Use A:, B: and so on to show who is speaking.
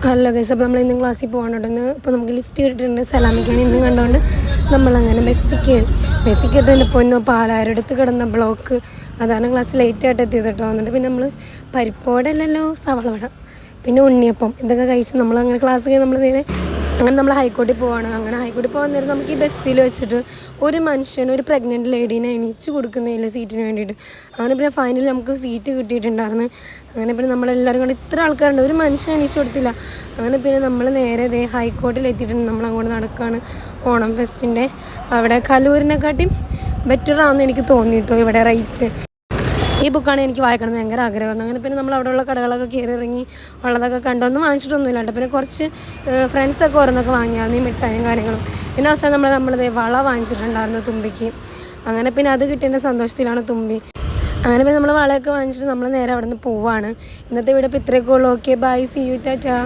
A: Hello guys, അപ്പോൾ നമ്മൾ ഇന്നും ക്ലാസ്സിൽ പോകാനുണ്ടെന്ന് ഇപ്പോൾ നമുക്ക് ലിഫ്റ്റ് കിട്ടിയിട്ടുണ്ട്. സലാമിക്കാണ് ഇന്നും കണ്ടുകൊണ്ട് നമ്മളങ്ങനെ ബസ്സിൽ കയറിയിട്ട് പൊന്നോ പാലാരടുത്ത് കിടന്ന ബ്ലോക്ക്. അതാണ് ക്ലാസ് ലേറ്റായിട്ട് എത്തിയത് കേട്ടോ. എന്നിട്ട് പിന്നെ നമ്മൾ പരിപ്പോടല്ലല്ലോ സവളവട പിന്നെ ഉണ്ണിയപ്പം ഇതൊക്കെ കഴിച്ച് നമ്മളങ്ങനെ ക്ലാസ് കഴിഞ്ഞ് നമ്മൾ നേരെ അങ്ങനെ നമ്മൾ ഹൈക്കോർട്ടിൽ പോവാണ്. അങ്ങനെ ഹൈക്കോർട്ടിൽ പോകാൻ നേരം നമുക്ക് ഈ ബസ്സിൽ വെച്ചിട്ട് ഒരു ഒരു പ്രഗ്നൻറ്റ് ലേഡീനെ എണീച്ച് കൊടുക്കുന്നില്ല സീറ്റിന് വേണ്ടിയിട്ട്. അങ്ങനെ പിന്നെ ഫൈനലി നമുക്ക് സീറ്റ് കിട്ടിയിട്ടുണ്ടായിരുന്നു. അങ്ങനെ പിന്നെ നമ്മളെല്ലാവരും കൊണ്ട് ഇത്ര ആൾക്കാരുണ്ട്, ഒരു മനുഷ്യൻ എണീച്ച് കൊടുത്തില്ല. അങ്ങനെ പിന്നെ നമ്മൾ നേരെ ഹൈക്കോർട്ടിൽ എത്തിയിട്ടുണ്ട്. നമ്മളങ്ങോട്ട് നടക്കുകയാണ്. ഓണം ഫെസ്റ്റിൻ്റെ അവിടെ കലൂരിനെക്കാട്ടിയും ബെറ്ററാണെന്ന് എനിക്ക് തോന്നിയിട്ടോ ഇവിടെ റേറ്റ്. ഈ ബുക്കാണ് എനിക്ക് വായിക്കണം ഭയങ്കര ആഗ്രഹമായിരുന്നു. അങ്ങനെ പിന്നെ നമ്മൾ അവിടെയുള്ള കടകളൊക്കെ കയറി ഇറങ്ങി ഉള്ളതൊക്കെ കണ്ടൊന്നും വാങ്ങിച്ചിട്ടൊന്നുമില്ല കേട്ടോ. പിന്നെ കുറച്ച് ഫ്രണ്ട്സൊക്കെ ഓരോന്നൊക്കെ വാങ്ങിയായിരുന്നു, ഈ മിഠായും കാര്യങ്ങളും. പിന്നെ അവസാനം നമ്മളത് വള വാങ്ങിച്ചിട്ടുണ്ടായിരുന്നു തുമ്പിക്ക്. അങ്ങനെ പിന്നെ അത് കിട്ടിയതിൻ്റെ സന്തോഷത്തിലാണ് തുമ്പി. അങ്ങനെ പിന്നെ നമ്മൾ വളയൊക്കെ വാങ്ങിച്ചിട്ട് നമ്മൾ നേരെ അവിടെ നിന്ന് പോവാണ്. ഇന്നത്തെ വീഡിയോ ഇപ്പോൾ ഇത്രയൊക്കെ ഉള്ളൂ. Okay, bye, see you, Tata.